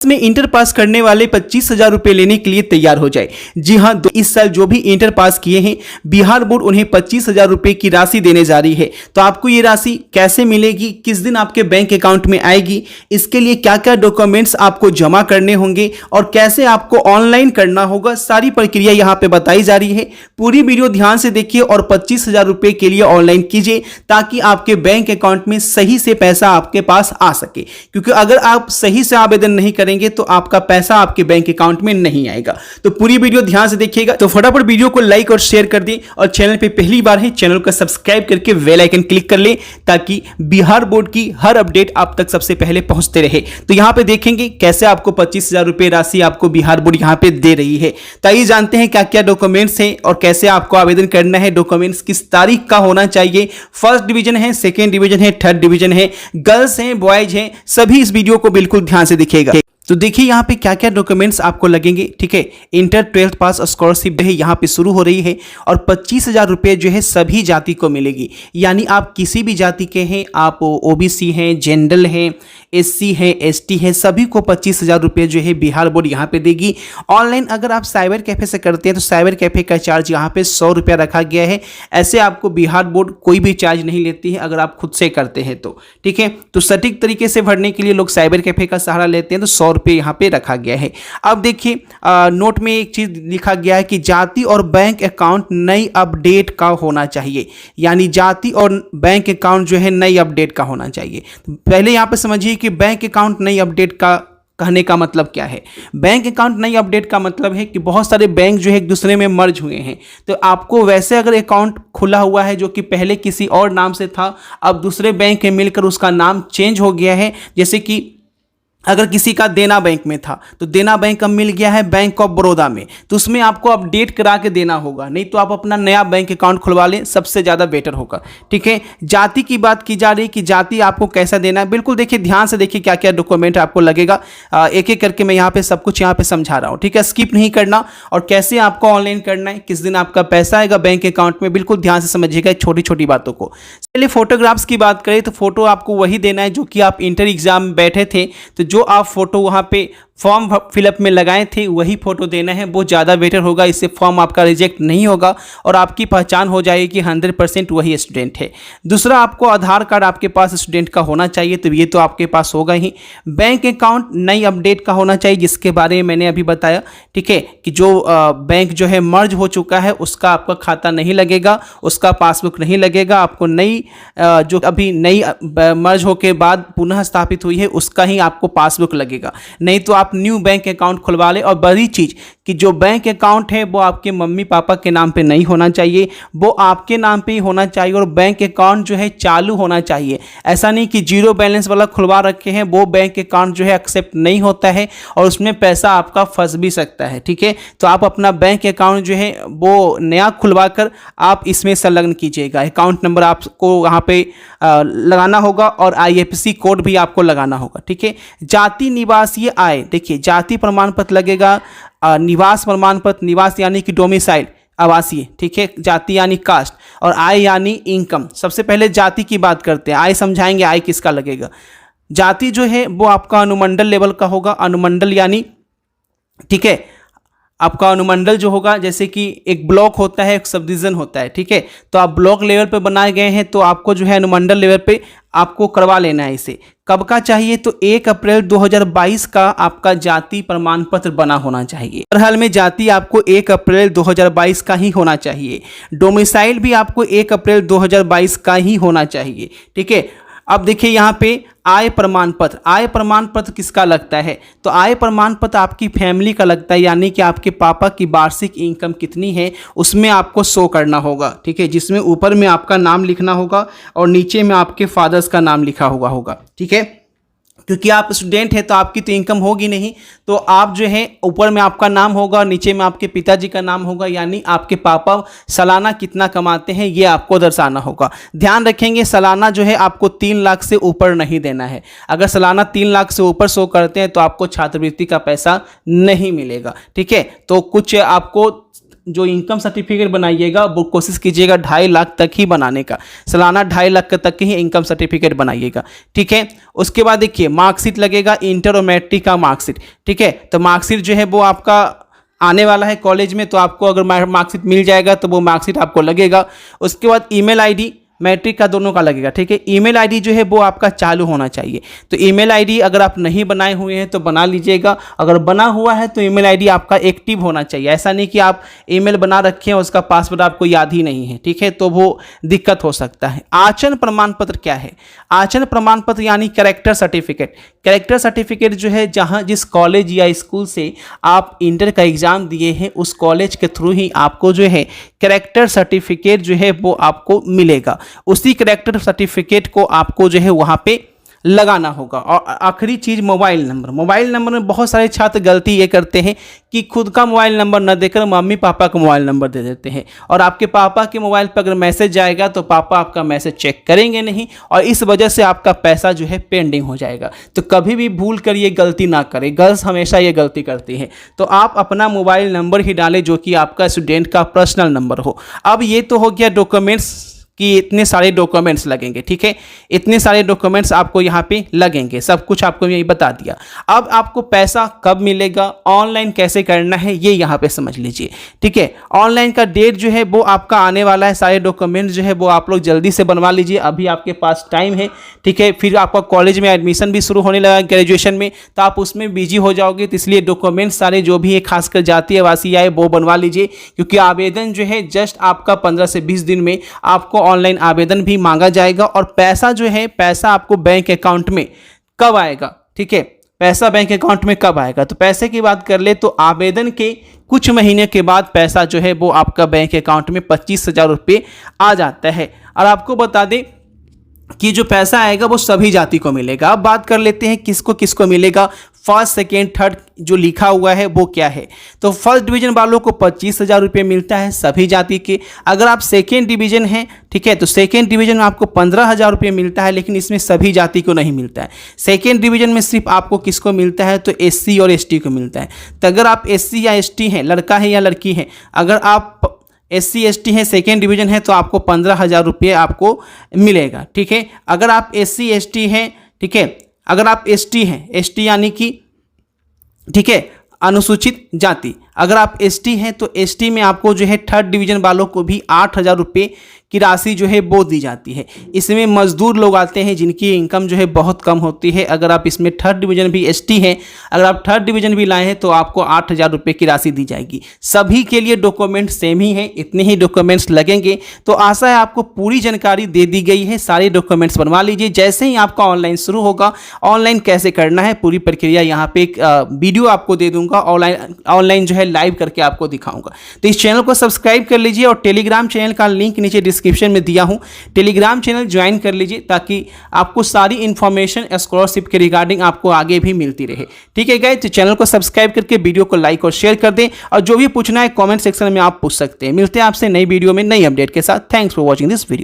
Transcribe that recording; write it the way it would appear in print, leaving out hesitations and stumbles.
में inter pass करने वाले 25,000 रुपए लेने के लिए तैयार हो जाए। जी हां, तो इस साल जो भी इंटर पास किए हैं बिहार बोर्ड उन्हें 25,000 रुपए की राशि देने जा रही है। तो आपको ये राशि कैसे मिलेगी, किस दिन आपके बैंक अकाउंट में आएगी, इसके लिए क्या क्या डॉक्यूमेंट्स आपको जमा करने होंगे और कैसे आपको ऑनलाइन करना होगा, सारी प्रक्रिया यहाँ पे बताई जा रही है। पूरी वीडियो ध्यान से देखिए और 25,000 रुपए के लिए ऑनलाइन कीजिए ताकि आपके बैंक अकाउंट में सही से पैसा आपके पास आ सके, क्योंकि अगर आप सही से आवेदन नहीं करेंगे तो आपका पैसा आपके बैंक अकाउंट में नहीं आएगा। तो पूरी वीडियो ध्यान से देखिएगा। तो फटाफट वीडियो को लाइक और शेयर कर दें और चैनल पे पहली बार है चैनल को सब्सक्राइब करके बेल आइकन क्लिक कर लें ताकि बिहार बोर्ड की हर अपडेट आप तक सबसे पहले पहुंचते रहे। तो यहां पे देखेंगे कैसे आपको 25,000 रुपए राशि आपको बिहार बोर्ड यहां पे दे रही है। तो आइए जानते हैं क्या क्या डॉक्यूमेंट्स हैं और कैसे आपको आवेदन करना है। डॉक्यूमेंट्स किस तारीख का होना चाहिए, फर्स्ट डिवीजन है, सेकेंड डिवीजन है, थर्ड डिवीजन है, गर्ल्स हैं, बॉयज हैं, सभी इस वीडियो को बिल्कुल ध्यान से देखिएगा। तो देखिए यहाँ पे क्या क्या डॉक्यूमेंट्स आपको लगेंगे। ठीक है, इंटर 12th पास स्कॉलरशिप है यहाँ पे शुरू हो रही है और 25,000 रुपये जो है सभी जाति को मिलेगी। यानी आप किसी भी जाति के हैं, आप ओबीसी हैं, जनरल हैं, एससी है, एसटी है, सभी को 25,000 रुपये जो है बिहार बोर्ड यहाँ पे देगी। ऑनलाइन अगर आप साइबर कैफे से करते हैं तो साइबर कैफे का चार्ज यहाँ पे 100 रुपया रखा गया है। ऐसे आपको बिहार बोर्ड कोई भी चार्ज नहीं लेती है अगर आप खुद से करते हैं तो। ठीक है, तो सटीक तरीके से भरने के लिए लोग साइबर कैफे का सहारा लेते हैं तो 100 रुपये यहाँ पे रखा गया है। अब देखिए नोट में एक चीज लिखा गया है कि जाति और बैंक अकाउंट नई अपडेट का होना चाहिए। यानी जाति और बैंक अकाउंट जो है नई अपडेट का होना चाहिए। पहले यहाँ पे समझिए कि बैंक अकाउंट नई अपडेट का कहने का मतलब क्या है। बैंक अकाउंट नई अपडेट का मतलब है कि बहुत सारे बैंक जो है एक दूसरे में मर्ज हुए हैं। तो आपको वैसे अगर अकाउंट खुला हुआ है जो कि पहले किसी और नाम से था, अब दूसरे बैंक में मिलकर उसका नाम चेंज हो गया है, जैसे कि अगर किसी का देना बैंक में था तो देना बैंक अब मिल गया है बैंक ऑफ बड़ौदा में, तो उसमें आपको अपडेट करा के देना होगा, नहीं तो आप अपना नया बैंक अकाउंट खुलवा लें, सबसे ज़्यादा बेटर होगा। ठीक है, जाति की बात की जा रही है कि जाति आपको कैसा देना है। बिल्कुल देखिए, ध्यान से देखिए क्या क्या डॉक्यूमेंट आपको लगेगा। एक एक करके मैं यहाँ पे सब कुछ यहाँ पे समझा रहा हूँ। ठीक है, स्किप नहीं करना। और कैसे आपको ऑनलाइन करना है, किस दिन आपका पैसा आएगा बैंक अकाउंट में, बिल्कुल ध्यान से समझिएगा छोटी छोटी बातों को। चलिए फोटोग्राफ्स की बात करें तो फोटो आपको वही देना है जो कि आप इंटर एग्जाम में बैठे थे, तो जो आप फोटो वहाँ पे फॉर्म फिलअप में लगाए थे वही फोटो देना है, वो ज़्यादा बेटर होगा। इससे फॉर्म आपका रिजेक्ट नहीं होगा और आपकी पहचान हो जाएगी कि 100% वही स्टूडेंट है। दूसरा, आपको आधार कार्ड आपके पास स्टूडेंट का होना चाहिए, तो ये तो आपके पास होगा ही। बैंक अकाउंट नई अपडेट का होना चाहिए, जिसके बारे में मैंने अभी बताया। ठीक है, कि जो बैंक जो है मर्ज हो चुका है उसका आपका खाता नहीं लगेगा, उसका पासबुक नहीं लगेगा। आपको नई जो अभी नई मर्ज हो के बाद पुनः स्थापित हुई है उसका ही आपको पासबुक लगेगा, नहीं तो आप न्यू बैंक अकाउंट खुलवा ले। और बड़ी चीज कि जो बैंक अकाउंट है वो आपके मम्मी पापा के नाम पे नहीं होना चाहिए, वो आपके नाम पे ही होना चाहिए। और बैंक अकाउंट जो है चालू होना चाहिए, ऐसा नहीं कि जीरो बैलेंस वाला खुलवा रखे हैं, वो बैंक अकाउंट जो है एक्सेप्ट नहीं होता है और उसमें पैसा आपका फंस भी सकता है। ठीक है, तो आप अपना बैंक अकाउंट जो है वो नया खुलवा कर आप इसमें संलग्न कीजिएगा। अकाउंट नंबर आपको वहाँ पे लगाना होगा और IFSC कोड भी आपको लगाना होगा। ठीक है, जाति निवासीय आय, देखिए जाति प्रमाण पत्र लगेगा, निवास प्रमाण पत्र, निवास यानी कि डोमिसाइल आवासीय। ठीक है, जाति यानी कास्ट और आय यानी इनकम। सबसे पहले जाति की बात करते हैं, आय समझाएंगे आय किसका लगेगा। जाति जो है वो आपका अनुमंडल लेवल का होगा। अनुमंडल यानी, ठीक है, आपका अनुमंडल जो होगा, जैसे कि एक ब्लॉक होता है, एक सब डिवीजन होता है। ठीक है, तो आप ब्लॉक लेवल पे बनाए गए हैं तो आपको जो है अनुमंडल लेवल पे आपको करवा लेना है। इसे कब का चाहिए, तो 1 अप्रैल 2022 का आपका जाति प्रमाण पत्र बना होना चाहिए। हर हाल में जाति आपको 1 अप्रैल 2022 का ही होना चाहिए। डोमिसाइल भी आपको 1 अप्रैल 2022 का ही होना चाहिए। ठीक है, अब देखिए यहाँ पे आय प्रमाण पत्र, आय प्रमाण पत्र किसका लगता है, तो आय प्रमाण पत्र आपकी फैमिली का लगता है, यानी कि आपके पापा की वार्षिक इनकम कितनी है उसमें आपको शो करना होगा। ठीक है, जिसमें ऊपर में आपका नाम लिखना होगा और नीचे में आपके फादर्स का नाम लिखा होगा। ठीक है, क्योंकि आप स्टूडेंट हैं तो आपकी तो इनकम होगी नहीं, तो आप जो है ऊपर में आपका नाम होगा और नीचे में आपके पिताजी का नाम होगा, यानी आपके पापा सालाना कितना कमाते हैं ये आपको दर्शाना होगा। ध्यान रखेंगे सालाना जो है आपको 3 लाख से ऊपर नहीं देना है। अगर सालाना 3 लाख से ऊपर शो करते हैं तो आपको छात्रवृत्ति का पैसा नहीं मिलेगा। ठीक है, तो कुछ आपको जो इनकम सर्टिफिकेट बनाइएगा वो कोशिश कीजिएगा 2.5 लाख तक ही बनाने का, सालाना 2.5 लाख तक ही इनकम सर्टिफिकेट बनाइएगा। ठीक है, उसके बाद देखिए मार्कशीट लगेगा, इंटर और मैट्रिक का मार्कशीट। ठीक है, तो मार्कशीट जो है वो आपका आने वाला है कॉलेज में, तो आपको अगर मार्कशीट मिल जाएगा तो वो मार्कशीट आपको लगेगा। उसके बाद ईमेल आईडी मैट्रिक का दोनों का लगेगा। ठीक है, ईमेल आईडी जो है वो आपका चालू होना चाहिए। तो ईमेल आईडी अगर आप नहीं बनाए हुए हैं तो बना लीजिएगा, अगर बना हुआ है तो ईमेल आईडी आपका एक्टिव होना चाहिए। ऐसा नहीं कि आप ईमेल बना रखे हैं उसका पासवर्ड आपको याद ही नहीं है। ठीक है, तो वो दिक्कत हो सकता है। आचरण प्रमाण पत्र क्या है? आचरण प्रमाण पत्र यानी कैरेक्टर सर्टिफिकेट। कैरेक्टर सर्टिफिकेट जो है जहाँ जिस कॉलेज या स्कूल से आप इंटर का एग्जाम दिए हैं उस कॉलेज के थ्रू ही आपको जो है कैरेक्टर सर्टिफिकेट जो है वो आपको मिलेगा। उसी कैरेक्टर सर्टिफिकेट को आपको जो है वहाँ पे लगाना होगा। और आखिरी चीज़ मोबाइल नंबर। मोबाइल नंबर में बहुत सारे छात्र गलती ये करते हैं कि खुद का मोबाइल नंबर न देकर मम्मी पापा का मोबाइल नंबर दे देते हैं, और आपके पापा के मोबाइल पर अगर मैसेज जाएगा तो पापा आपका मैसेज चेक करेंगे नहीं, और इस वजह से आपका पैसा जो है पेंडिंग हो जाएगा। तो कभी भी भूल कर ये गलती ना करें, गर्ल्स हमेशा ये गलती करती हैं। तो आप अपना मोबाइल नंबर ही डालें जो कि आपका स्टूडेंट का पर्सनल नंबर हो। अब ये तो हो गया डॉक्यूमेंट्स कि इतने सारे डॉक्यूमेंट्स लगेंगे। ठीक है, इतने सारे डॉक्यूमेंट्स आपको यहाँ पे लगेंगे, सब कुछ आपको यही बता दिया। अब आपको पैसा कब मिलेगा, ऑनलाइन कैसे करना है ये यहाँ पे समझ लीजिए। ठीक है, ऑनलाइन का डेट जो है वो आपका आने वाला है। सारे डॉक्यूमेंट्स जो है वो आप लोग जल्दी से बनवा लीजिए, अभी आपके पास टाइम है। ठीक है, फिर आपका कॉलेज में एडमिशन भी शुरू होने लगा ग्रेजुएशन में, तो आप उसमें बिजी हो जाओगे। तो इसलिए डॉक्यूमेंट्स सारे जो भी है खासकर जातीय आवासीय आय वो बनवा लीजिए, क्योंकि आवेदन जो है जस्ट आपका 15 से 20 दिन में आपको ऑनलाइन आवेदन भी मांगा जाएगा। और पैसा जो है पैसा आपको बैंक अकाउंट में कब आएगा? ठीक है, पैसा बैंक अकाउंट में कब आएगा? तो पैसे की बात कर ले तो आवेदन के कुछ महीने के बाद पैसा जो है वो आपका बैंक अकाउंट में 25,000 रुपये आ जाता है। और आपको बता दें कि जो पैसा आएगा वो सभी जाति को मिलेगा। अब बात कर लेते हैं किसको किसको मिलेगा। फर्स्ट सेकेंड थर्ड जो लिखा हुआ है वो क्या है? तो फर्स्ट डिवीजन वालों को 25,000 रुपये मिलता है सभी जाति के। अगर आप सेकेंड डिवीजन हैं, ठीक है, तो सेकेंड डिवीजन में आपको 15,000 रुपये मिलता है, लेकिन इसमें सभी जाति को नहीं मिलता है। सेकेंड डिवीजन में सिर्फ आपको किसको मिलता है? तो SC और ST को मिलता है। तो अगर आप SC या ST हैं, लड़का है या लड़की है, अगर आप SC ST है, सेकेंड डिवीजन है, तो आपको 15,000 रुपये आपको मिलेगा। ठीक है, अगर आप SC ST हैं, ठीक है, अगर आप ST हैं, ST यानी कि ठीक है अनुसूचित जाति, अगर आप ST हैं तो ST में आपको जो है थर्ड डिवीजन वालों को भी 8,000 रुपये की राशि जो है वो दी जाती है। इसमें मजदूर लोग आते हैं जिनकी इनकम जो है बहुत कम होती है। अगर आप इसमें थर्ड डिवीजन भी ST हैं, अगर आप थर्ड डिवीजन भी लाए हैं तो आपको 8,000 रुपये की राशि दी जाएगी। सभी के लिए डॉक्यूमेंट सेम ही है, इतने ही डॉक्यूमेंट्स लगेंगे। तो आशा है आपको पूरी जानकारी दे दी गई है। सारे डॉक्यूमेंट्स बनवा लीजिए। जैसे ही आपका ऑनलाइन शुरू होगा, ऑनलाइन कैसे करना है पूरी प्रक्रिया यहाँ पे एक वीडियो आपको दे दूंगा, ऑनलाइन जो है लाइव करके आपको दिखाऊंगा। तो इस चैनल को सब्सक्राइब कर लीजिए और टेलीग्राम चैनल का लिंक नीचे डिस्क्रिप्शन में दिया हूं, टेलीग्राम चैनल ज्वाइन कर लीजिए ताकि आपको सारी इंफॉर्मेशन स्कॉलरशिप के रिगार्डिंग आपको आगे भी मिलती रहे। ठीक है गाइस, तो चैनल को सब्सक्राइब करके वीडियो को लाइक और शेयर कर दें, और जो भी पूछना है कमेंट सेक्शन में आप पूछ सकते हैं। मिलते हैं आपसे नई वीडियो में नई अपडेट के साथ। Thanks for watching this video.